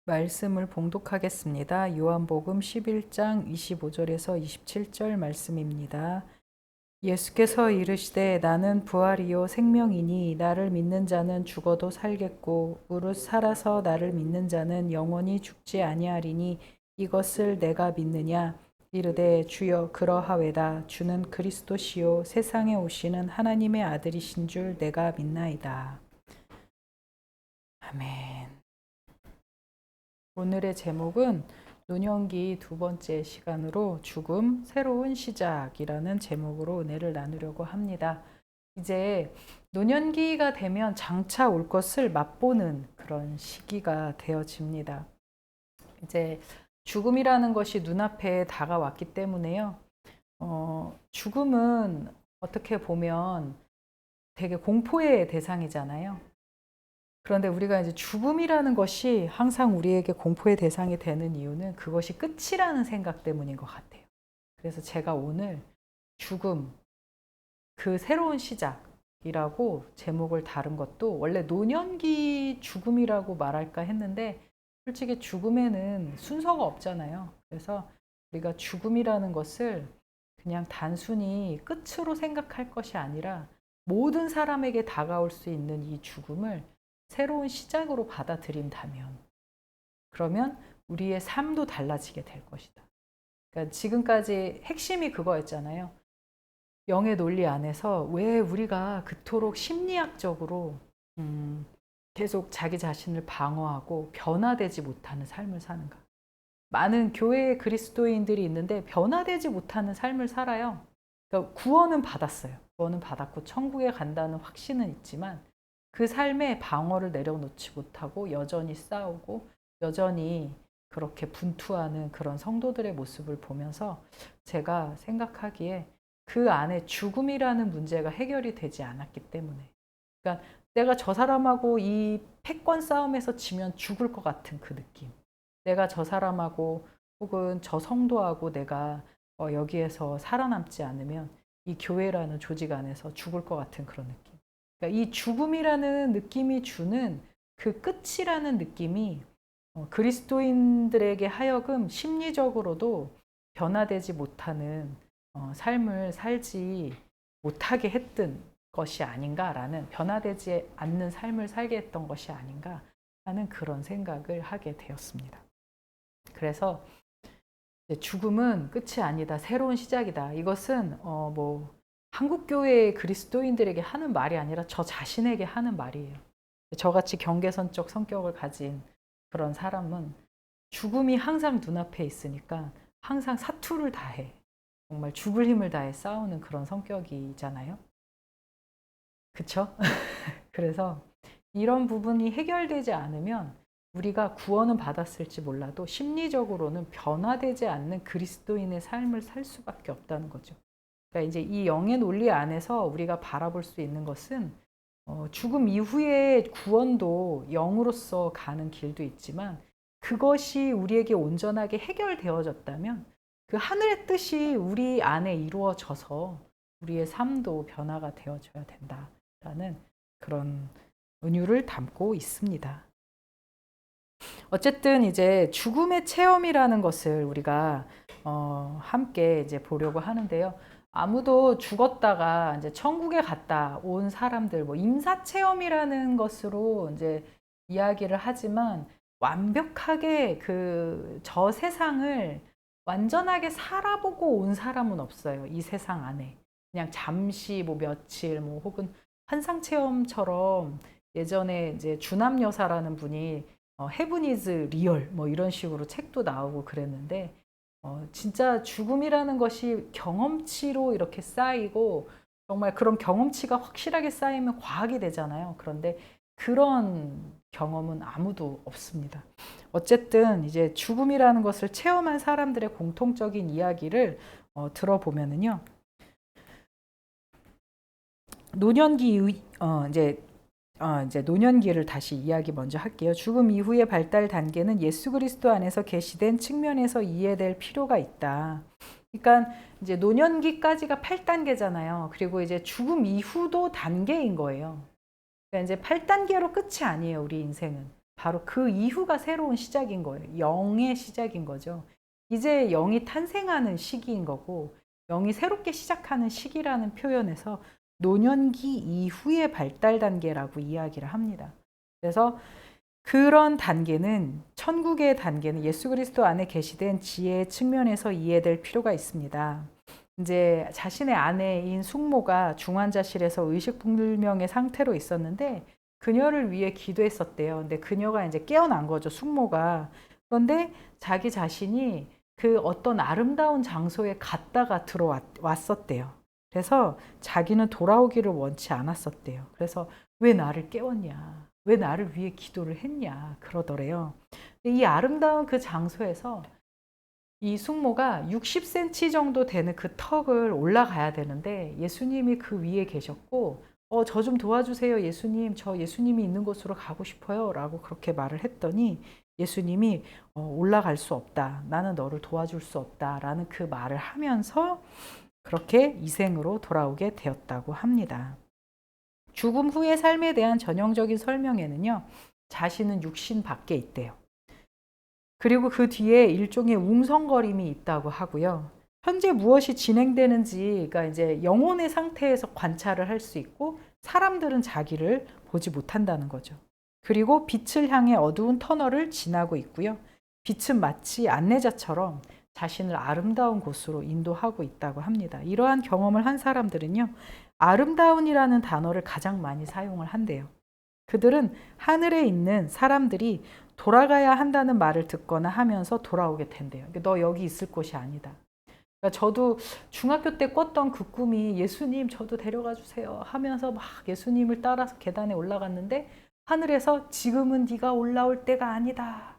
말씀을 봉독하겠습니다. 요한복음 11장 25절에서 27절 말씀입니다. 예수께서 이르시되 나는 부활이요 생명이니 나를 믿는 자는 죽어도 살겠고 무릇 살아서 나를 믿는 자는 영원히 죽지 아니하리니 이것을 내가 믿느냐. 이르되 주여 그러하외다. 주는 그리스도시요 세상에 오시는 하나님의 아들이신 줄 내가 믿나이다. 아멘. 오늘의 제목은 노년기 두 번째 시간으로 죽음, 새로운 시작이라는 제목으로 은혜를 나누려고 합니다. 이제 노년기가 되면 장차 올 것을 맛보는 그런 시기가 되어집니다. 이제 죽음이라는 것이 눈앞에 다가왔기 때문에요. 죽음은 어떻게 보면 되게 공포의 대상이잖아요. 그런데 우리가 이제 죽음이라는 것이 항상 우리에게 공포의 대상이 되는 이유는 그것이 끝이라는 생각 때문인 것 같아요. 그래서 제가 오늘 죽음, 그 새로운 시작이라고 제목을 다룬 것도 원래 노년기 죽음이라고 말할까 했는데 솔직히 죽음에는 순서가 없잖아요. 그래서 우리가 죽음이라는 것을 그냥 단순히 끝으로 생각할 것이 아니라 모든 사람에게 다가올 수 있는 이 죽음을 새로운 시작으로 받아들인다면 그러면 우리의 삶도 달라지게 될 것이다. 그러니까 지금까지 핵심이 그거였잖아요. 영의 논리 안에서 왜 우리가 그토록 심리학적으로 계속 자기 자신을 방어하고 변화되지 못하는 삶을 사는가. 많은 교회의 그리스도인들이 있는데 변화되지 못하는 삶을 살아요. 그러니까 구원은 받았어요. 구원은 받았고 천국에 간다는 확신은 있지만 그 삶에 방어를 내려놓지 못하고 여전히 싸우고 여전히 그렇게 분투하는 그런 성도들의 모습을 보면서 제가 생각하기에 그 안에 죽음이라는 문제가 해결이 되지 않았기 때문에, 그러니까 내가 저 사람하고 이 패권 싸움에서 지면 죽을 것 같은 그 느낌, 내가 저 사람하고 혹은 저 성도하고 내가 여기에서 살아남지 않으면 이 교회라는 조직 안에서 죽을 것 같은 그런 느낌. 그러니까 이 죽음이라는 느낌이 주는 그 끝이라는 느낌이 그리스도인들에게 하여금 심리적으로도 변화되지 못하는 삶을 살지 못하게 했던 것이 아닌가라는, 변화되지 않는 삶을 살게 했던 것이 아닌가 하는 그런 생각을 하게 되었습니다. 그래서 죽음은 끝이 아니다, 새로운 시작이다. 이것은 한국교회의 그리스도인들에게 하는 말이 아니라 저 자신에게 하는 말이에요. 저같이 경계선적 성격을 가진 그런 사람은 죽음이 항상 눈앞에 있으니까 항상 사투를 다해, 정말 죽을 힘을 다해 싸우는 그런 성격이잖아요. 그쵸? 그래서 이런 부분이 해결되지 않으면 우리가 구원은 받았을지 몰라도 심리적으로는 변화되지 않는 그리스도인의 삶을 살 수밖에 없다는 거죠. 그러니까 이제 이 영의 논리 안에서 우리가 바라볼 수 있는 것은 죽음 이후의 구원도 영으로서 가는 길도 있지만 그것이 우리에게 온전하게 해결되어졌다면 그 하늘의 뜻이 우리 안에 이루어져서 우리의 삶도 변화가 되어져야 된다라는 그런 은유를 담고 있습니다. 어쨌든 이제 죽음의 체험이라는 것을 우리가 함께 이제 보려고 하는데요. 아무도 죽었다가 이제 천국에 갔다 온 사람들, 임사 체험이라는 것으로 이제 이야기를 하지만 완벽하게 저 세상을 완전하게 살아보고 온 사람은 없어요. 이 세상 안에. 그냥 잠시 며칠 혹은 환상 체험처럼 예전에 이제 주남 여사라는 분이 Heaven is real 이런 식으로 책도 나오고 그랬는데 진짜 죽음이라는 것이 경험치로 이렇게 쌓이고 정말 그런 경험치가 확실하게 쌓이면 과학이 되잖아요. 그런데 그런 경험은 아무도 없습니다. 어쨌든 이제 죽음이라는 것을 체험한 사람들의 공통적인 이야기를 들어보면은요. 노년기 이제 노년기를 다시 이야기 먼저 할게요. 죽음 이후의 발달 단계는 예수 그리스도 안에서 계시된 측면에서 이해될 필요가 있다. 그러니까 이제 노년기까지가 8단계잖아요. 그리고 이제 죽음 이후도 단계인 거예요. 그러니까 이제 8단계로 끝이 아니에요, 우리 인생은. 바로 그 이후가 새로운 시작인 거예요. 영의 시작인 거죠. 이제 영이 탄생하는 시기인 거고 영이 새롭게 시작하는 시기라는 표현에서 노년기 이후의 발달 단계라고 이야기를 합니다. 그래서 그런 단계는 천국의 단계는 예수 그리스도 안에 계시된 지혜의 측면에서 이해될 필요가 있습니다. 이제 자신의 아내인 숙모가 중환자실에서 의식불명의 상태로 있었는데 그녀를 위해 기도했었대요. 근데 그녀가 이제 깨어난 거죠, 숙모가. 그런데 자기 자신이 그 어떤 아름다운 장소에 갔다가 들어왔었대요. 그래서 자기는 돌아오기를 원치 않았었대요. 그래서 왜 나를 깨웠냐? 왜 나를 위해 기도를 했냐? 그러더래요. 이 아름다운 그 장소에서 이 숙모가 60cm 정도 되는 그 턱을 올라가야 되는데 예수님이 그 위에 계셨고 저 좀 도와주세요 예수님, 저 예수님이 있는 곳으로 가고 싶어요 라고 그렇게 말을 했더니 예수님이 올라갈 수 없다, 나는 너를 도와줄 수 없다 라는 그 말을 하면서 그렇게 이생으로 돌아오게 되었다고 합니다. 죽음 후의 삶에 대한 전형적인 설명에는요, 자신은 육신 밖에 있대요. 그리고 그 뒤에 일종의 웅성거림이 있다고 하고요. 현재 무엇이 진행되는지가 이제 영혼의 상태에서 관찰을 할 수 있고 사람들은 자기를 보지 못한다는 거죠. 그리고 빛을 향해 어두운 터널을 지나고 있고요. 빛은 마치 안내자처럼 자신을 아름다운 곳으로 인도하고 있다고 합니다. 이러한 경험을 한 사람들은요, 아름다운이라는 단어를 가장 많이 사용을 한대요. 그들은 하늘에 있는 사람들이 돌아가야 한다는 말을 듣거나 하면서 돌아오게 된대요. 너 여기 있을 곳이 아니다. 그러니까 저도 중학교 때 꿨던 그 꿈이 예수님 저도 데려가 주세요 하면서 막 예수님을 따라서 계단에 올라갔는데 하늘에서 지금은 네가 올라올 때가 아니다.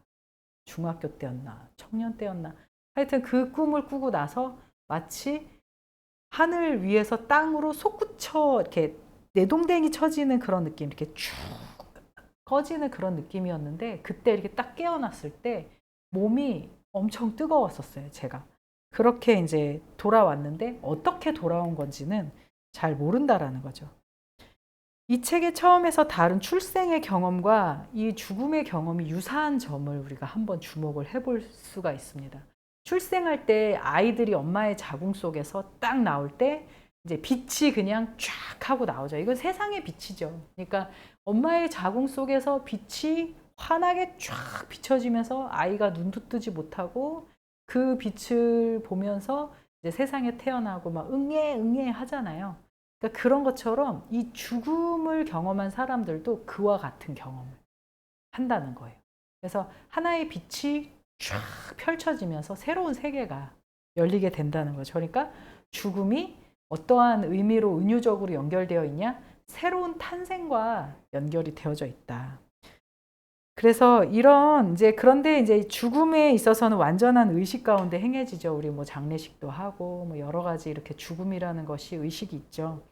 중학교 때였나 청년 때였나 하여튼 그 꿈을 꾸고 나서 마치 하늘 위에서 땅으로 솟구쳐 이렇게 내동댕이 쳐지는 그런 느낌, 이렇게 쭉 꺼지는 그런 느낌이었는데 그때 이렇게 딱 깨어났을 때 몸이 엄청 뜨거웠었어요, 제가. 그렇게 이제 돌아왔는데 어떻게 돌아온 건지는 잘 모른다라는 거죠. 이 책의 처음에서 다룬 출생의 경험과 이 죽음의 경험이 유사한 점을 우리가 한번 주목을 해볼 수가 있습니다. 출생할 때 아이들이 엄마의 자궁 속에서 딱 나올 때 이제 빛이 그냥 쫙 하고 나오죠. 이건 세상의 빛이죠. 그러니까 엄마의 자궁 속에서 빛이 환하게 쫙 비춰지면서 아이가 눈도 뜨지 못하고 그 빛을 보면서 이제 세상에 태어나고 막 응애 응애 하잖아요. 그러니까 그런 것처럼 이 죽음을 경험한 사람들도 그와 같은 경험을 한다는 거예요. 그래서 하나의 빛이 쫙 펼쳐지면서 새로운 세계가 열리게 된다는 거죠. 그러니까 죽음이 어떠한 의미로 은유적으로 연결되어 있냐? 새로운 탄생과 연결이 되어져 있다. 그래서 이런 그런데 이제 죽음에 있어서는 완전한 의식 가운데 행해지죠. 우리 뭐 장례식도 하고 뭐 여러 가지 이렇게 죽음이라는 것이 의식이 있죠.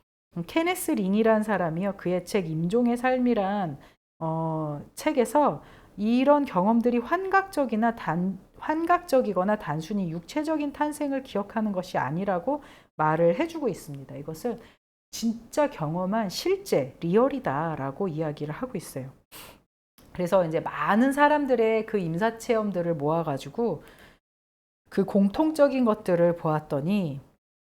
케네스 린이라는 사람이요, 그의 책 임종의 삶이란 책에서 이런 경험들이 환각적이거나 단순히 육체적인 탄생을 기억하는 것이 아니라고 말을 해주고 있습니다. 이것을 진짜 경험한 실제 리얼이다라고 이야기를 하고 있어요. 그래서 이제 많은 사람들의 그 임사 체험들을 모아가지고 그 공통적인 것들을 보았더니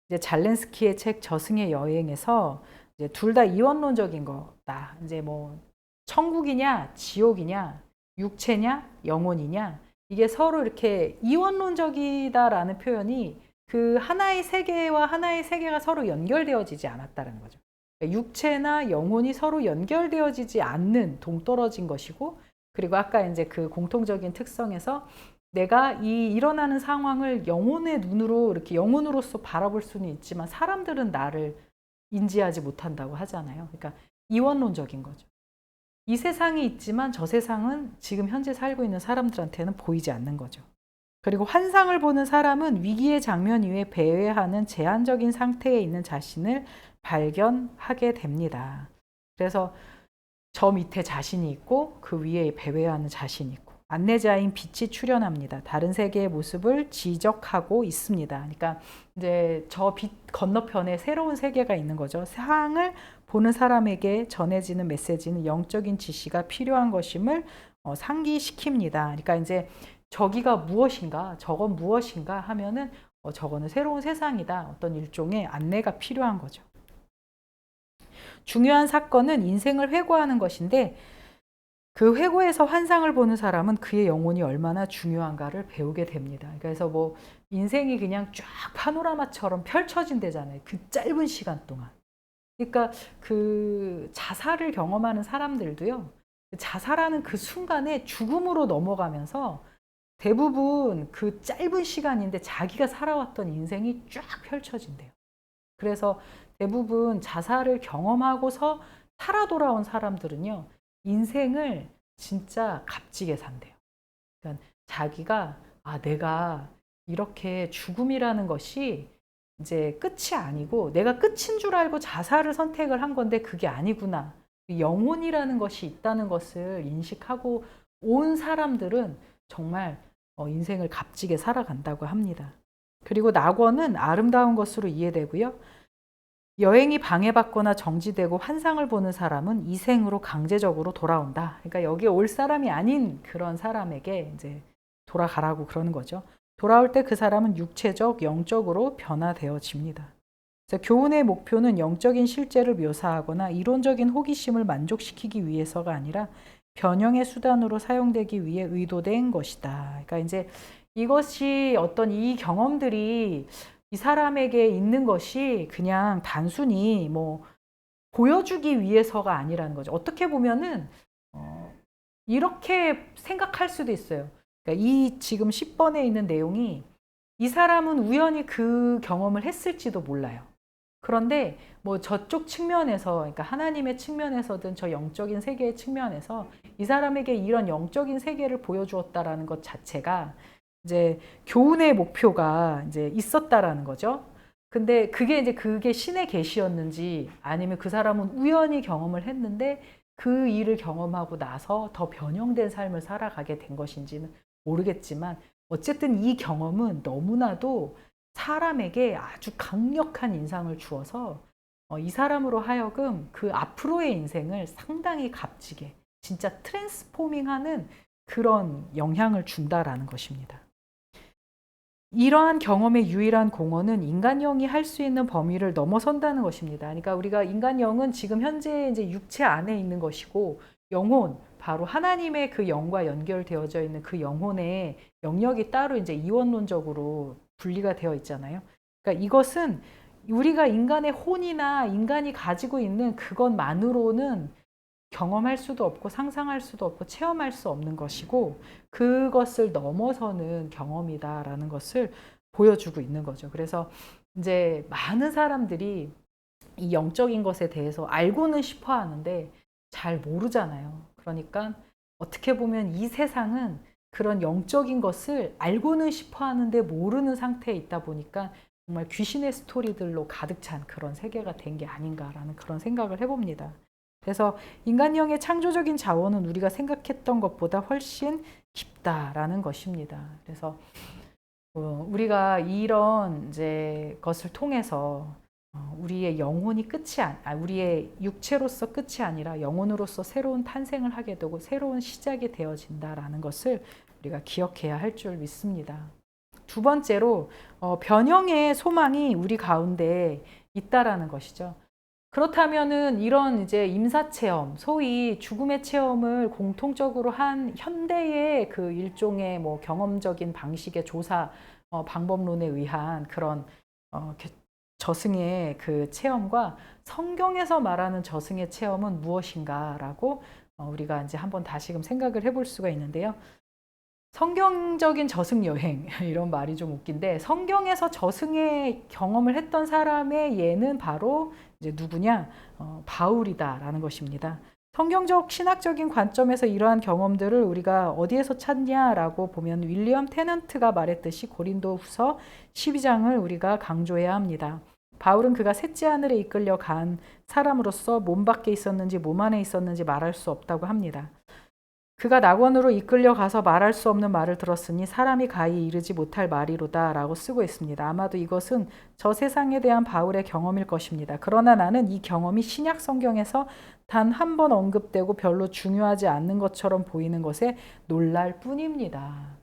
이제 잘렌스키의 책 저승의 여행에서 이제 둘 다 이원론적인 거다. 이제 뭐 천국이냐 지옥이냐 육체냐 영혼이냐, 이게 서로 이렇게 이원론적이다라는 표현이 그 하나의 세계와 하나의 세계가 서로 연결되어지지 않았다는 거죠. 육체나 영혼이 서로 연결되어지지 않는 동떨어진 것이고, 그리고 아까 이제 그 공통적인 특성에서 내가 이 일어나는 상황을 영혼의 눈으로 이렇게 영혼으로서 바라볼 수는 있지만 사람들은 나를 인지하지 못한다고 하잖아요. 그러니까 이원론적인 거죠. 이 세상이 있지만 저 세상은 지금 현재 살고 있는 사람들한테는 보이지 않는 거죠. 그리고 환상을 보는 사람은 위기의 장면 위에 배회하는 제한적인 상태에 있는 자신을 발견하게 됩니다. 그래서 저 밑에 자신이 있고 그 위에 배회하는 자신이 있고 안내자인 빛이 출현합니다. 다른 세계의 모습을 지적하고 있습니다. 그러니까 이제 저 빛 건너편에 새로운 세계가 있는 거죠. 세상을 보는 사람에게 전해지는 메시지는 영적인 지시가 필요한 것임을 상기시킵니다. 그러니까 이제 저기가 무엇인가, 저건 무엇인가 하면은 저거는 새로운 세상이다. 어떤 일종의 안내가 필요한 거죠. 중요한 사건은 인생을 회고하는 것인데 그 회고에서 환상을 보는 사람은 그의 영혼이 얼마나 중요한가를 배우게 됩니다. 그래서 뭐 인생이 그냥 쫙 파노라마처럼 펼쳐진대잖아요. 그 짧은 시간 동안. 그러니까 그 자살을 경험하는 사람들도요. 자살하는 그 순간에 죽음으로 넘어가면서 대부분 그 짧은 시간인데 자기가 살아왔던 인생이 쫙 펼쳐진대요. 그래서 대부분 자살을 경험하고서 살아 돌아온 사람들은요, 인생을 진짜 값지게 산대요. 그러니까 자기가, 내가 이렇게 죽음이라는 것이 이제 끝이 아니고 내가 끝인 줄 알고 자살을 선택을 한 건데 그게 아니구나. 영혼이라는 것이 있다는 것을 인식하고 온 사람들은 정말 인생을 값지게 살아간다고 합니다. 그리고 낙원은 아름다운 것으로 이해되고요. 여행이 방해받거나 정지되고 환상을 보는 사람은 이 생으로 강제적으로 돌아온다. 그러니까 여기에 올 사람이 아닌 그런 사람에게 이제 돌아가라고 그러는 거죠. 돌아올 때 그 사람은 육체적, 영적으로 변화되어집니다. 그래서 교훈의 목표는 영적인 실제를 묘사하거나 이론적인 호기심을 만족시키기 위해서가 아니라 변형의 수단으로 사용되기 위해 의도된 것이다. 그러니까 이제 이것이 어떤 이 경험들이 이 사람에게 있는 것이 그냥 단순히 뭐 보여주기 위해서가 아니라는 거죠. 어떻게 보면은 이렇게 생각할 수도 있어요. 그러니까 이 지금 10번에 있는 내용이 이 사람은 우연히 그 경험을 했을지도 몰라요. 그런데 뭐 저쪽 측면에서, 그러니까 하나님의 측면에서든 저 영적인 세계의 측면에서 이 사람에게 이런 영적인 세계를 보여주었다라는 것 자체가 이제 교훈의 목표가 이제 있었다라는 거죠. 근데 그게 신의 계시였는지 아니면 그 사람은 우연히 경험을 했는데 그 일을 경험하고 나서 더 변형된 삶을 살아가게 된 것인지는 모르겠지만 어쨌든 이 경험은 너무나도 사람에게 아주 강력한 인상을 주어서 이 사람으로 하여금 그 앞으로의 인생을 상당히 값지게 진짜 트랜스포밍하는 그런 영향을 준다라는 것입니다. 이러한 경험의 유일한 공헌은 인간영이 할 수 있는 범위를 넘어선다는 것입니다. 그러니까 우리가 인간영은 지금 현재 이제 육체 안에 있는 것이고 영혼, 바로 하나님의 그 영과 연결되어져 있는 그 영혼의 영역이 따로 이제 이원론적으로 분리가 되어 있잖아요. 그러니까 이것은 우리가 인간의 혼이나 인간이 가지고 있는 그것만으로는 경험할 수도 없고 상상할 수도 없고 체험할 수 없는 것이고 그것을 넘어서는 경험이다라는 것을 보여주고 있는 거죠. 그래서 이제 많은 사람들이 이 영적인 것에 대해서 알고는 싶어 하는데 잘 모르잖아요. 그러니까 어떻게 보면 이 세상은 그런 영적인 것을 알고는 싶어 하는데 모르는 상태에 있다 보니까 정말 귀신의 스토리들로 가득 찬 그런 세계가 된 게 아닌가라는 그런 생각을 해봅니다. 그래서 인간형의 창조적인 자원은 우리가 생각했던 것보다 훨씬 깊다라는 것입니다. 그래서 우리가 이런 이제 것을 통해서 우리의 영혼이 우리의 육체로서 끝이 아니라 영혼으로서 새로운 탄생을 하게 되고 새로운 시작이 되어진다라는 것을 우리가 기억해야 할 줄 믿습니다. 두 번째로 변형의 소망이 우리 가운데 있다라는 것이죠. 그렇다면은 이런 이제 임사 체험, 소위 죽음의 체험을 공통적으로 한 현대의 그 일종의 뭐 경험적인 방식의 조사 방법론에 의한 그런 저승의 그 체험과 성경에서 말하는 저승의 체험은 무엇인가라고 우리가 이제 한번 다시금 생각을 해볼 수가 있는데요. 성경적인 저승 여행 이런 말이 좀 웃긴데 성경에서 저승의 경험을 했던 사람의 예는 바로 이제 누구냐? 바울이다라는 것입니다. 성경적 신학적인 관점에서 이러한 경험들을 우리가 어디에서 찾냐라고 보면 윌리엄 테넌트가 말했듯이 고린도후서 12장을 우리가 강조해야 합니다. 바울은 그가 셋째 하늘에 이끌려 간 사람으로서 몸 밖에 있었는지 몸 안에 있었는지 말할 수 없다고 합니다. 그가 낙원으로 이끌려 가서 말할 수 없는 말을 들었으니 사람이 가히 이르지 못할 말이로다 라고 쓰고 있습니다. 아마도 이것은 저 세상에 대한 바울의 경험일 것입니다. 그러나 나는 이 경험이 신약 성경에서 단 한 번 언급되고 별로 중요하지 않는 것처럼 보이는 것에 놀랄 뿐입니다.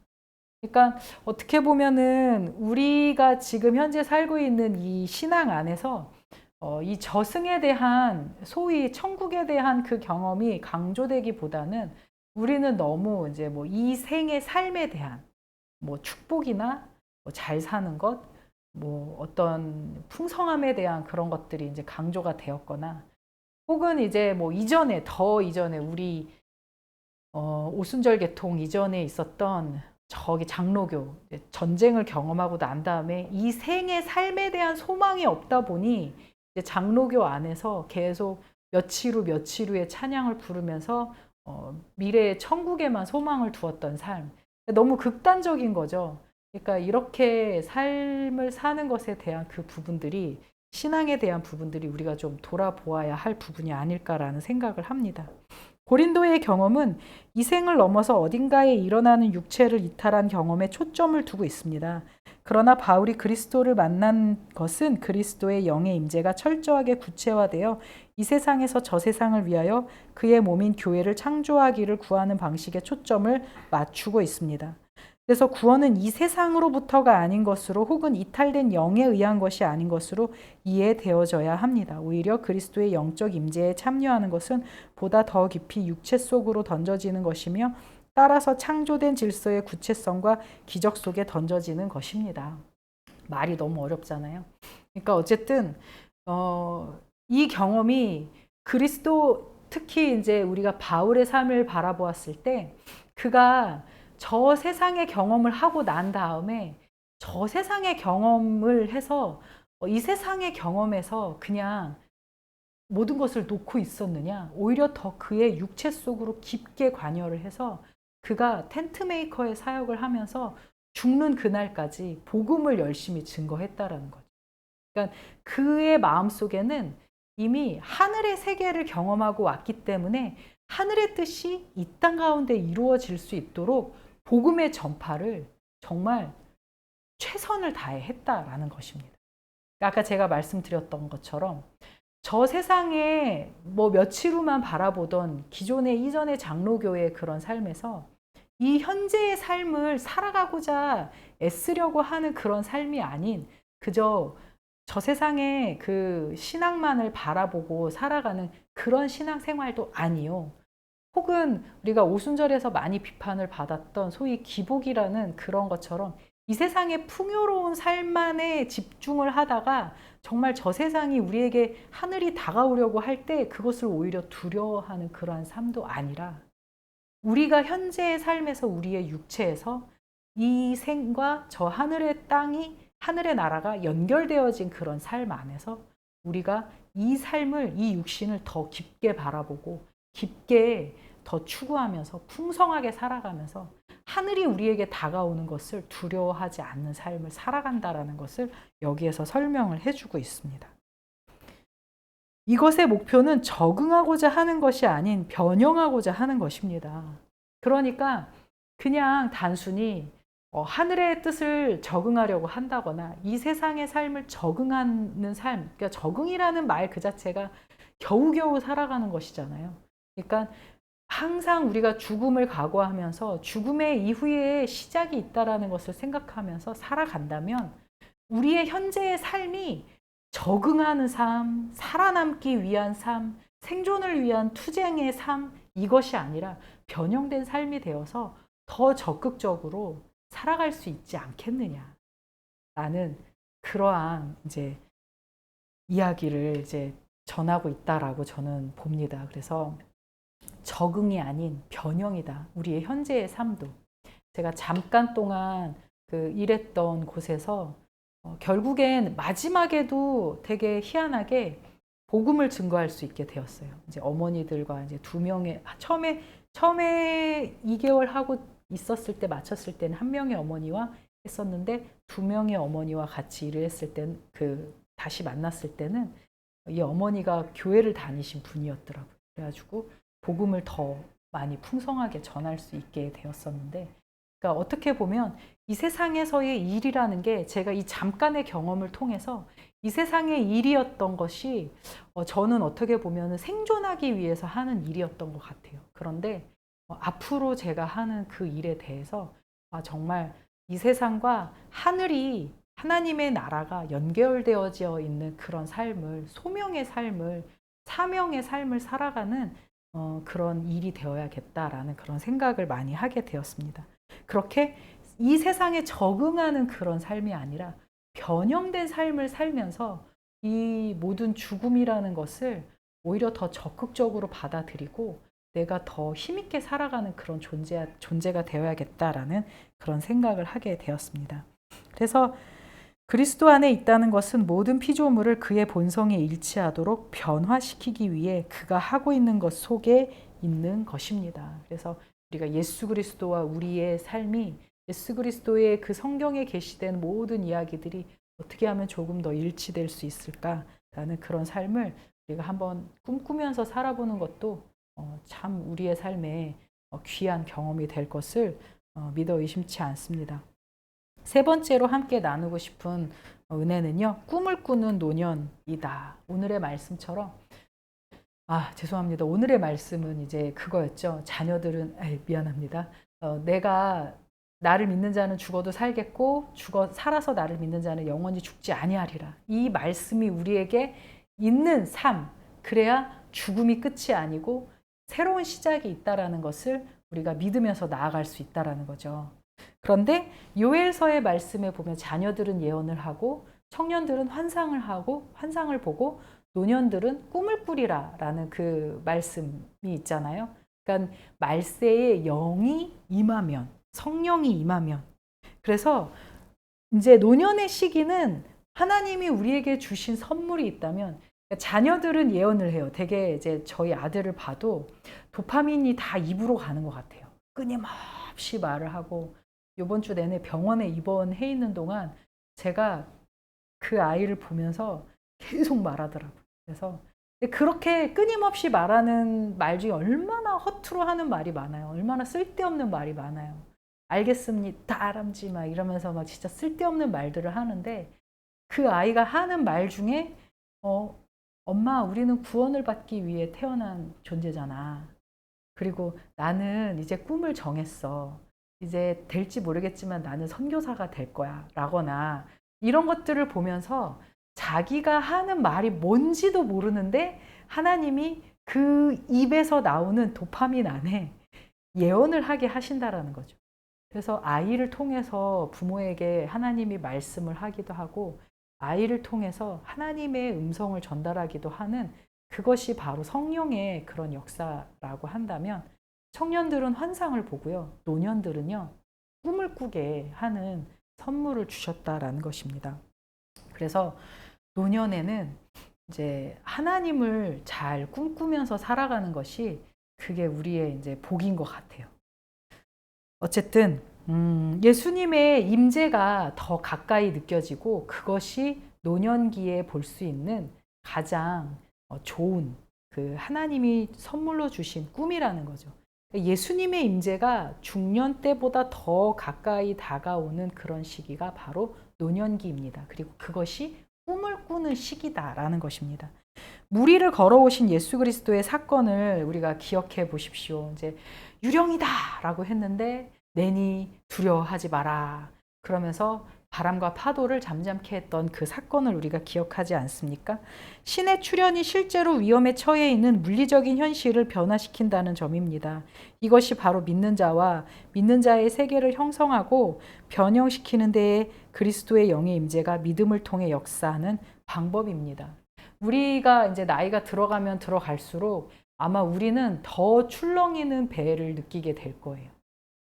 그러니까 어떻게 보면은 우리가 지금 현재 살고 있는 이 신앙 안에서 이 저승에 대한 소위 천국에 대한 그 경험이 강조되기보다는 우리는 너무 이제 뭐 이 생의 삶에 대한 뭐 축복이나 뭐 잘 사는 것, 뭐 어떤 풍성함에 대한 그런 것들이 이제 강조가 되었거나 혹은 이제 뭐 이전에 더 이전에 우리 오순절 개통 이전에 있었던 저기 장로교 전쟁을 경험하고 난 다음에 이 생의 삶에 대한 소망이 없다 보니 이제 장로교 안에서 계속 며칠 후 며칠 후에 찬양을 부르면서 미래의 천국에만 소망을 두었던 삶. 너무 극단적인 거죠. 그러니까 이렇게 삶을 사는 것에 대한 그 부분들이 신앙에 대한 부분들이 우리가 좀 돌아보아야 할 부분이 아닐까라는 생각을 합니다. 고린도의 경험은 이 생을 넘어서 어딘가에 일어나는 육체를 이탈한 경험에 초점을 두고 있습니다. 그러나 바울이 그리스도를 만난 것은 그리스도의 영의 임재가 철저하게 구체화되어 이 세상에서 저 세상을 위하여 그의 몸인 교회를 창조하기를 구하는 방식에 초점을 맞추고 있습니다. 그래서 구원은 이 세상으로부터가 아닌 것으로 혹은 이탈된 영에 의한 것이 아닌 것으로 이해되어져야 합니다. 오히려 그리스도의 영적 임재에 참여하는 것은 보다 더 깊이 육체 속으로 던져지는 것이며 따라서 창조된 질서의 구체성과 기적 속에 던져지는 것입니다. 말이 너무 어렵잖아요. 그러니까 어쨌든 이 경험이 그리스도 특히 이제 우리가 바울의 삶을 바라보았을 때 그가 저 세상의 경험을 하고 난 다음에 저 세상의 경험을 해서 이 세상의 경험에서 그냥 모든 것을 놓고 있었느냐 오히려 더 그의 육체 속으로 깊게 관여를 해서 그가 텐트 메이커의 사역을 하면서 죽는 그날까지 복음을 열심히 증거했다라는 거죠. 그러니까 그의 마음속에는 이미 하늘의 세계를 경험하고 왔기 때문에 하늘의 뜻이 이 땅 가운데 이루어질 수 있도록 복음의 전파를 정말 최선을 다해 했다라는 것입니다. 아까 제가 말씀드렸던 것처럼 저 세상에 뭐 며칠 후만 바라보던 기존의 이전의 장로교의 그런 삶에서 이 현재의 삶을 살아가고자 애쓰려고 하는 그런 삶이 아닌 그저 저 세상의 그 신앙만을 바라보고 살아가는 그런 신앙생활도 아니요. 혹은 우리가 오순절에서 많이 비판을 받았던 소위 기복이라는 그런 것처럼 이 세상의 풍요로운 삶만에 집중을 하다가 정말 저 세상이 우리에게 하늘이 다가오려고 할 때 그것을 오히려 두려워하는 그러한 삶도 아니라 우리가 현재의 삶에서 우리의 육체에서 이 생과 저 하늘의 땅이 하늘의 나라가 연결되어진 그런 삶 안에서 우리가 이 삶을 이 육신을 더 깊게 바라보고 깊게 더 추구하면서 풍성하게 살아가면서 하늘이 우리에게 다가오는 것을 두려워하지 않는 삶을 살아간다라는 것을 여기에서 설명을 해주고 있습니다. 이것의 목표는 적응하고자 하는 것이 아닌 변형하고자 하는 것입니다. 그러니까 그냥 단순히 하늘의 뜻을 적응하려고 한다거나 이 세상의 삶을 적응하는 삶, 그러니까 적응이라는 말 그 자체가 겨우겨우 살아가는 것이잖아요. 그러니까 항상 우리가 죽음을 각오하면서 죽음의 이후에 시작이 있다라는 것을 생각하면서 살아간다면 우리의 현재의 삶이 적응하는 삶, 살아남기 위한 삶, 생존을 위한 투쟁의 삶 이것이 아니라 변형된 삶이 되어서 더 적극적으로 살아갈 수 있지 않겠느냐라는 그러한 이제 이야기를 이제 전하고 있다라고 저는 봅니다. 그래서 적응이 아닌 변형이다. 우리의 현재의 삶도. 제가 잠깐 동안 그 일했던 곳에서 결국엔 마지막에도 되게 희한하게 복음을 증거할 수 있게 되었어요. 이제 어머니들과 이제 두 명의 처음에 2개월 하고 있었을 때 마쳤을 때는 한 명의 어머니와 했었는데 두 명의 어머니와 같이 일을 했을 땐 다시 만났을 때는 이 어머니가 교회를 다니신 분이었더라고요. 그래가지고 복음을 더 많이 풍성하게 전할 수 있게 되었었는데, 그러니까 어떻게 보면 이 세상에서의 일이라는 게 제가 이 잠깐의 경험을 통해서 이 세상의 일이었던 것이 저는 어떻게 보면 생존하기 위해서 하는 일이었던 것 같아요. 그런데 앞으로 제가 하는 그 일에 대해서 정말 이 세상과 하늘이, 하나님의 나라가 연결되어져 있는 그런 삶을, 소명의 삶을, 사명의 삶을 살아가는 그런 일이 되어야겠다라는 그런 생각을 많이 하게 되었습니다. 그렇게 이 세상에 적응하는 그런 삶이 아니라 변형된 삶을 살면서 이 모든 죽음이라는 것을 오히려 더 적극적으로 받아들이고 내가 더 힘있게 살아가는 그런 존재가 되어야겠다라는 그런 생각을 하게 되었습니다. 그래서 그리스도 안에 있다는 것은 모든 피조물을 그의 본성에 일치하도록 변화시키기 위해 그가 하고 있는 것 속에 있는 것입니다. 그래서 우리가 예수 그리스도와 우리의 삶이, 예수 그리스도의 그 성경에 게시된 모든 이야기들이 어떻게 하면 조금 더 일치될 수 있을까라는 그런 삶을 우리가 한번 꿈꾸면서 살아보는 것도 참 우리의 삶에 귀한 경험이 될 것을 믿어 의심치 않습니다. 세 번째로 함께 나누고 싶은 은혜는요, 꿈을 꾸는 노년이다. 오늘의 말씀처럼, 죄송합니다. 오늘의 말씀은 이제 그거였죠. 자녀들은, 미안합니다. 내가 나를 믿는 자는 죽어도 살겠고 살아서 나를 믿는 자는 영원히 죽지 아니하리라. 이 말씀이 우리에게 있는 삶, 그래야 죽음이 끝이 아니고 새로운 시작이 있다라는 것을 우리가 믿으면서 나아갈 수 있다라는 거죠. 그런데 요엘서의 말씀에 보면 자녀들은 예언을 하고 청년들은 환상을 보고 노년들은 꿈을 꾸리라라는 그 말씀이 있잖아요. 그러니까 말세에 영이 임하면, 성령이 임하면, 그래서 이제 노년의 시기는 하나님이 우리에게 주신 선물이 있다면, 자녀들은 예언을 해요. 되게 이제 저희 아들을 봐도 도파민이 다 입으로 가는 것 같아요. 끊임없이 말을 하고, 이번 주 내내 병원에 입원해 있는 동안 제가 그 아이를 보면서 계속 말하더라고요. 그래서 그렇게 끊임없이 말하는 말 중에 얼마나 허투루 하는 말이 많아요. 얼마나 쓸데없는 말이 많아요. 알겠습니다, 아람지 막 이러면서 막 진짜 쓸데없는 말들을 하는데, 그 아이가 하는 말 중에 엄마, 우리는 구원을 받기 위해 태어난 존재잖아. 그리고 나는 이제 꿈을 정했어. 이제 될지 모르겠지만 나는 선교사가 될 거야. 라거나 이런 것들을 보면서 자기가 하는 말이 뭔지도 모르는데 하나님이 그 입에서 나오는 도파민 안에 예언을 하게 하신다라는 거죠. 그래서 아이를 통해서 부모에게 하나님이 말씀을 하기도 하고 아이를 통해서 하나님의 음성을 전달하기도 하는, 그것이 바로 성령의 그런 역사라고 한다면, 청년들은 환상을 보고요, 노년들은요 꿈을 꾸게 하는 선물을 주셨다라는 것입니다. 그래서 노년에는 이제 하나님을 잘 꿈꾸면서 살아가는 것이 그게 우리의 이제 복인 것 같아요. 어쨌든 예수님의 임재가 더 가까이 느껴지고 그것이 노년기에 볼 수 있는 가장 좋은 그 하나님이 선물로 주신 꿈이라는 거죠. 예수님의 임재가 중년 때보다 더 가까이 다가오는 그런 시기가 바로 노년기입니다. 그리고 그것이 꿈을 꾸는 시기다라는 것입니다. 무리를 걸어오신 예수 그리스도의 사건을 우리가 기억해 보십시오. 이제 유령이다라고 했는데 내니 두려워하지 마라. 그러면서 바람과 파도를 잠잠케 했던 그 사건을 우리가 기억하지 않습니까? 신의 출현이 실제로 위험에 처해 있는 물리적인 현실을 변화시킨다는 점입니다. 이것이 바로 믿는 자와 믿는 자의 세계를 형성하고 변형시키는 데에 그리스도의 영의 임재가 믿음을 통해 역사하는 방법입니다. 우리가 이제 나이가 들어가면 들어갈수록 아마 우리는 더 출렁이는 배를 느끼게 될 거예요.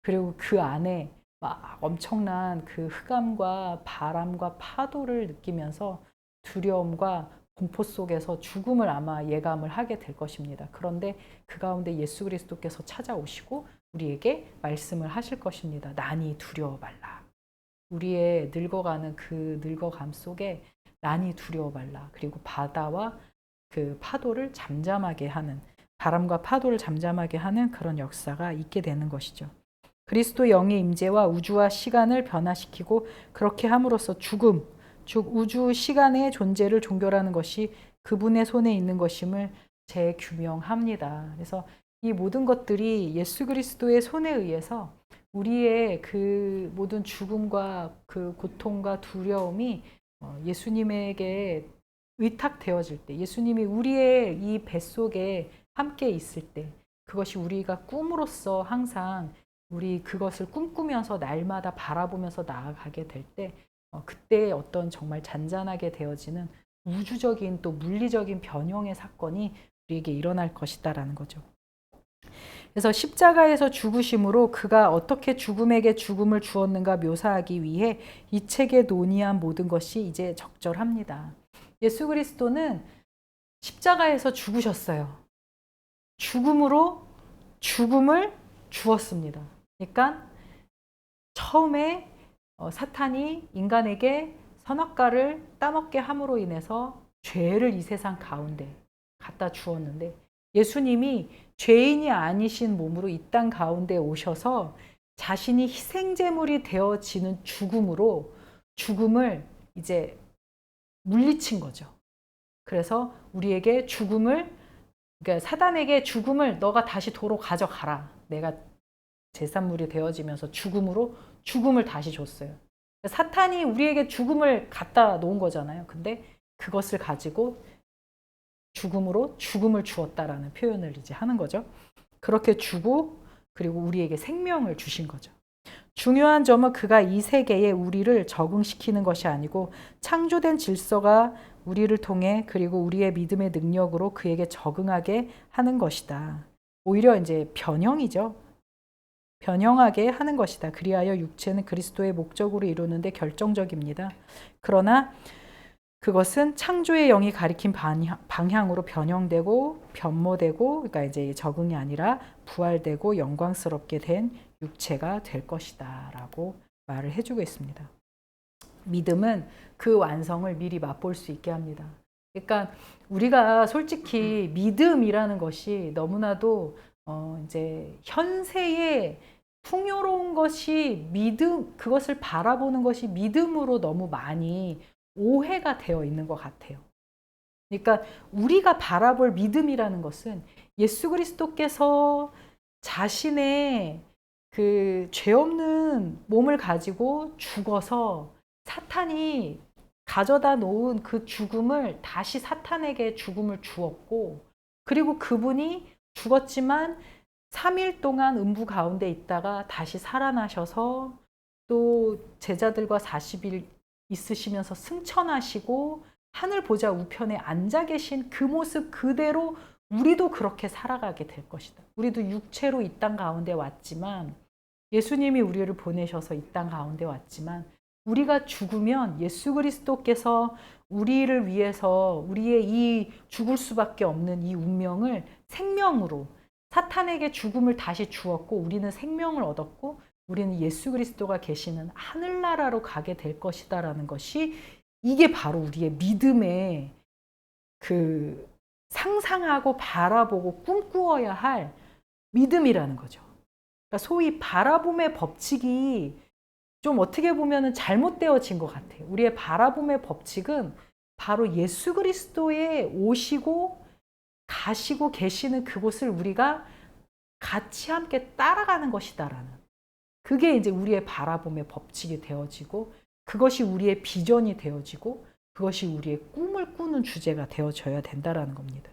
그리고 그 안에 막 엄청난 그 흑암과 바람과 파도를 느끼면서 두려움과 공포 속에서 죽음을 아마 예감을 하게 될 것입니다. 그런데 그 가운데 예수 그리스도께서 찾아오시고 우리에게 말씀을 하실 것입니다. 난이 두려워 말라. 우리의 늙어가는 그 늙어감 속에 난이 두려워 말라. 그리고 바다와 그 파도를 잠잠하게 하는 바람과 파도를 잠잠하게 하는 그런 역사가 있게 되는 것이죠. 그리스도 영의 임재와 우주와 시간을 변화시키고 그렇게 함으로써 죽음, 즉 우주 시간의 존재를 종결하는 것이 그분의 손에 있는 것임을 재규명합니다. 그래서 이 모든 것들이 예수 그리스도의 손에 의해서 우리의 그 모든 죽음과 그 고통과 두려움이 예수님에게 의탁되어질 때, 예수님이 우리의 이 뱃속에 함께 있을 때, 그것이 우리가 꿈으로써 항상 우리 그것을 꿈꾸면서 날마다 바라보면서 나아가게 될 때, 그때 어떤 정말 잔잔하게 되어지는 우주적인 또 물리적인 변형의 사건이 우리에게 일어날 것이다라는 거죠. 그래서 십자가에서 죽으심으로 그가 어떻게 죽음에게 죽음을 주었는가 묘사하기 위해 이 책에 논의한 모든 것이 이제 적절합니다. 예수 그리스도는 십자가에서 죽으셨어요. 죽음으로 죽음을 주었습니다. 그러니까 처음에 사탄이 인간에게 선악과를 따먹게 함으로 인해서 죄를 이 세상 가운데 갖다 주었는데, 예수님이 죄인이 아니신 몸으로 이 땅 가운데 오셔서 자신이 희생제물이 되어지는 죽음으로 죽음을 이제 물리친 거죠. 그래서 우리에게 죽음을, 그러니까 사단에게 죽음을 너가 다시 도로 가져가라. 내가 제산물이 되어지면서 죽음으로 죽음을 다시 줬어요. 사탄이 우리에게 죽음을 갖다 놓은 거잖아요. 근데 그것을 가지고 죽음으로 죽음을 주었다라는 표현을 이제 하는 거죠. 그렇게 주고 그리고 우리에게 생명을 주신 거죠. 중요한 점은 그가 이 세계에 우리를 적응시키는 것이 아니고 창조된 질서가 우리를 통해 그리고 우리의 믿음의 능력으로 그에게 적응하게 하는 것이다. 오히려 이제 변형이죠. 변형하게 하는 것이다. 그리하여 육체는 그리스도의 목적으로 이루는데 결정적입니다. 그러나 그것은 창조의 영이 가리킨 방향으로 변형되고 변모되고, 그러니까 이제 적응이 아니라 부활되고 영광스럽게 된 육체가 될 것이다라고 말을 해주고 있습니다. 믿음은 그 완성을 미리 맛볼 수 있게 합니다. 그러니까 우리가 솔직히 믿음이라는 것이 너무나도 이제 현세의 풍요로운 것이 믿음, 그것을 바라보는 것이 믿음으로 너무 많이 오해가 되어 있는 것 같아요. 그러니까 우리가 바라볼 믿음이라는 것은 예수 그리스도께서 자신의 그 죄 없는 몸을 가지고 죽어서 사탄이 가져다 놓은 그 죽음을 다시 사탄에게 죽음을 주었고, 그리고 그분이 죽었지만 3일 동안 음부 가운데 있다가 다시 살아나셔서 또 제자들과 40일 있으시면서 승천하시고 하늘 보좌 우편에 앉아 계신 그 모습 그대로 우리도 그렇게 살아가게 될 것이다. 우리도 육체로 이 땅 가운데 왔지만, 예수님이 우리를 보내셔서 이 땅 가운데 왔지만, 우리가 죽으면 예수 그리스도께서 우리를 위해서 우리의 이 죽을 수밖에 없는 이 운명을 생명으로, 사탄에게 죽음을 다시 주었고 우리는 생명을 얻었고 우리는 예수 그리스도가 계시는 하늘나라로 가게 될 것이다라는 것이, 이게 바로 우리의 믿음의 그 상상하고 바라보고 꿈꾸어야 할 믿음이라는 거죠. 그러니까 소위 바라봄의 법칙이 좀 어떻게 보면 잘못되어진 것 같아요. 우리의 바라봄의 법칙은 바로 예수 그리스도에 오시고 가시고 계시는 그곳을 우리가 같이 함께 따라가는 것이다라는, 그게 이제 우리의 바라봄의 법칙이 되어지고 그것이 우리의 비전이 되어지고 그것이 우리의 꿈을 꾸는 주제가 되어져야 된다라는 겁니다.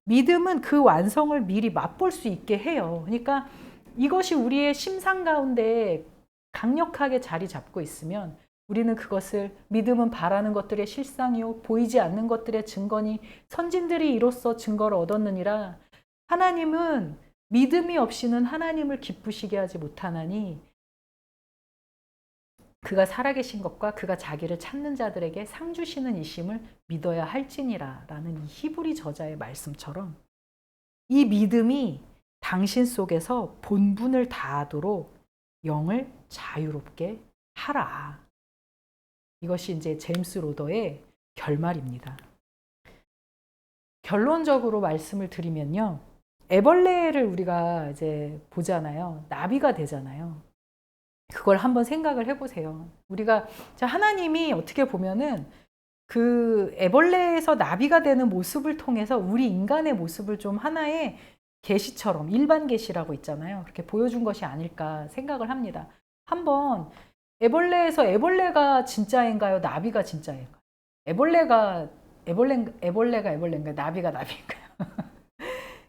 믿음은 그 완성을 미리 맛볼 수 있게 해요. 그러니까 이것이 우리의 심상 가운데 강력하게 자리 잡고 있으면 우리는 그것을, 믿음은 바라는 것들의 실상이요 보이지 않는 것들의 증거니 선진들이 이로써 증거를 얻었느니라. 하나님은 믿음이 없이는 하나님을 기쁘시게 하지 못하나니 그가 살아계신 것과 그가 자기를 찾는 자들에게 상 주시는 이심을 믿어야 할지니라 라는 이 히브리 저자의 말씀처럼 이 믿음이 당신 속에서 본분을 다하도록 영을 자유롭게 하라. 이것이 이제 제임스 로더의 결말입니다. 결론적으로 말씀을 드리면요, 애벌레를 우리가 이제 보잖아요. 나비가 되잖아요. 그걸 한번 생각을 해보세요. 우리가 하나님이 어떻게 보면은 그 애벌레에서 나비가 되는 모습을 통해서 우리 인간의 모습을 좀 하나의 계시처럼 일반 계시라고 있잖아요. 그렇게 보여준 것이 아닐까 생각을 합니다. 한번 애벌레에서 애벌레가 진짜인가요? 나비가 진짜인가요? 애벌레가 애벌레인가요? 나비가 나비인가요?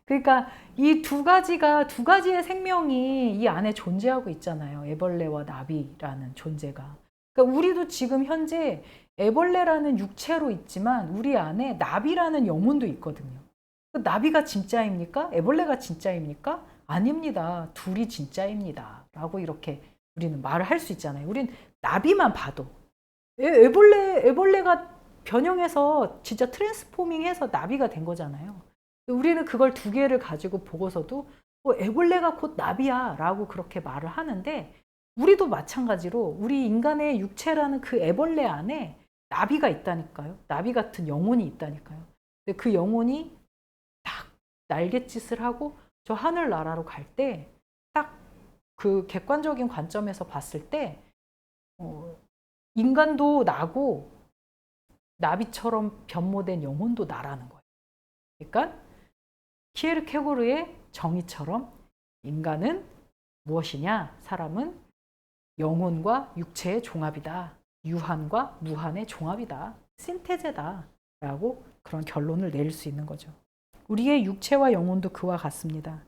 그러니까 이 두 가지의 생명이 이 안에 존재하고 있잖아요. 애벌레와 나비라는 존재가. 그러니까 우리도 지금 현재 애벌레라는 육체로 있지만 우리 안에 나비라는 영혼도 있거든요. 나비가 진짜입니까? 애벌레가 진짜입니까? 아닙니다. 둘이 진짜입니다. 라고 이렇게 우리는 말을 할 수 있잖아요. 우린 나비만 봐도 애벌레가 변형해서 진짜 트랜스포밍해서 나비가 된 거잖아요. 우리는 그걸 두 개를 가지고 보고서도 애벌레가 곧 나비야 라고 그렇게 말을 하는데, 우리도 마찬가지로 우리 인간의 육체라는 그 애벌레 안에 나비가 있다니까요. 나비 같은 영혼이 있다니까요. 근데 그 영혼이 딱 날갯짓을 하고 저 하늘나라로 갈 때 딱 그 객관적인 관점에서 봤을 때 인간도 나고 나비처럼 변모된 영혼도 나라는 거예요. 그러니까 키에르케고르의 정의처럼 인간은 무엇이냐? 사람은 영혼과 육체의 종합이다. 유한과 무한의 종합이다. 신테제다. 라고 그런 결론을 내릴 수 있는 거죠. 우리의 육체와 영혼도 그와 같습니다.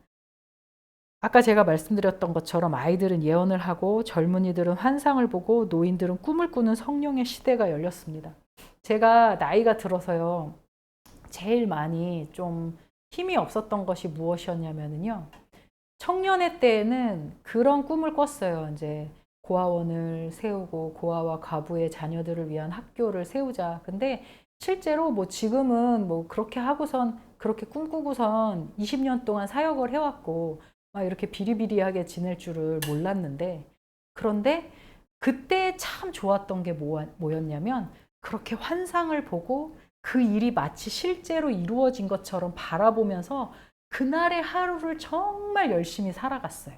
아까 제가 말씀드렸던 것처럼 아이들은 예언을 하고 젊은이들은 환상을 보고 노인들은 꿈을 꾸는 성령의 시대가 열렸습니다. 제가 나이가 들어서요, 제일 많이 좀 힘이 없었던 것이 무엇이었냐면요, 청년의 때에는 그런 꿈을 꿨어요. 이제 고아원을 세우고 고아와 과부의 자녀들을 위한 학교를 세우자. 근데 실제로 뭐 지금은 뭐 그렇게 하고선 그렇게 꿈꾸고선 20년 동안 사역을 해왔고 막 이렇게 비리비리하게 지낼 줄을 몰랐는데, 그런데 그때 참 좋았던 게 뭐였냐면 그렇게 환상을 보고 그 일이 마치 실제로 이루어진 것처럼 바라보면서 그날의 하루를 정말 열심히 살아갔어요.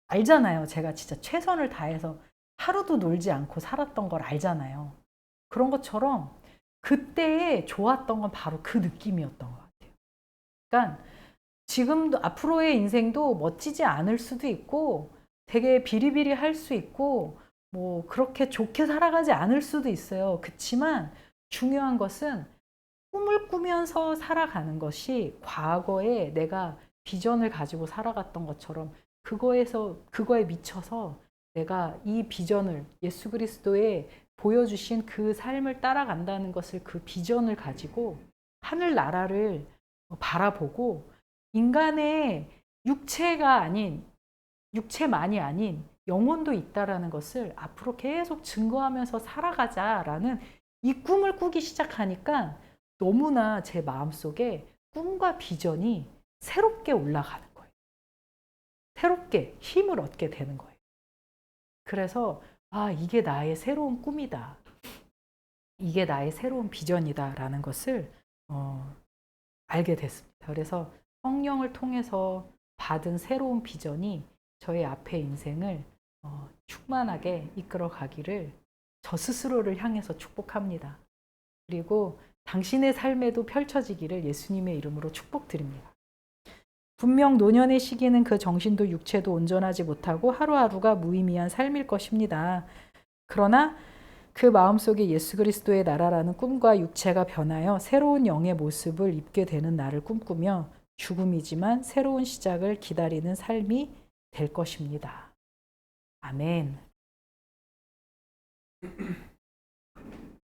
알잖아요. 제가 진짜 최선을 다해서 하루도 놀지 않고 살았던 걸 알잖아요. 그런 것처럼 그때에 좋았던 건 바로 그 느낌이었던 것 같아요. 그러니까 지금도 앞으로의 인생도 멋지지 않을 수도 있고 되게 비리비리할 수 있고 뭐 그렇게 좋게 살아가지 않을 수도 있어요. 그렇지만 중요한 것은 꿈을 꾸면서 살아가는 것이 과거에 내가 비전을 가지고 살아갔던 것처럼 그거에 미쳐서 내가 이 비전을, 예수 그리스도의 보여주신 그 삶을 따라간다는 것을, 그 비전을 가지고 하늘나라를 바라보고 인간의 육체만이 아닌 영혼도 있다라는 것을 앞으로 계속 증거하면서 살아가자라는 이 꿈을 꾸기 시작하니까 너무나 제 마음속에 꿈과 비전이 새롭게 올라가는 거예요. 새롭게 힘을 얻게 되는 거예요. 그래서 이게 나의 새로운 꿈이다. 이게 나의 새로운 비전이다라는 것을 알게 됐습니다. 그래서 성령을 통해서 받은 새로운 비전이 저의 앞의 인생을 충만하게 이끌어 가기를 저 스스로를 향해서 축복합니다. 그리고 당신의 삶에도 펼쳐지기를 예수님의 이름으로 축복드립니다. 분명 노년의 시기는 그 정신도 육체도 온전하지 못하고 하루하루가 무의미한 삶일 것입니다. 그러나 그 마음속에 예수 그리스도의 나라라는 꿈과 육체가 변하여 새로운 영의 모습을 입게 되는 날을 꿈꾸며 죽음이지만 새로운 시작을 기다리는 삶이 될 것입니다. 아멘.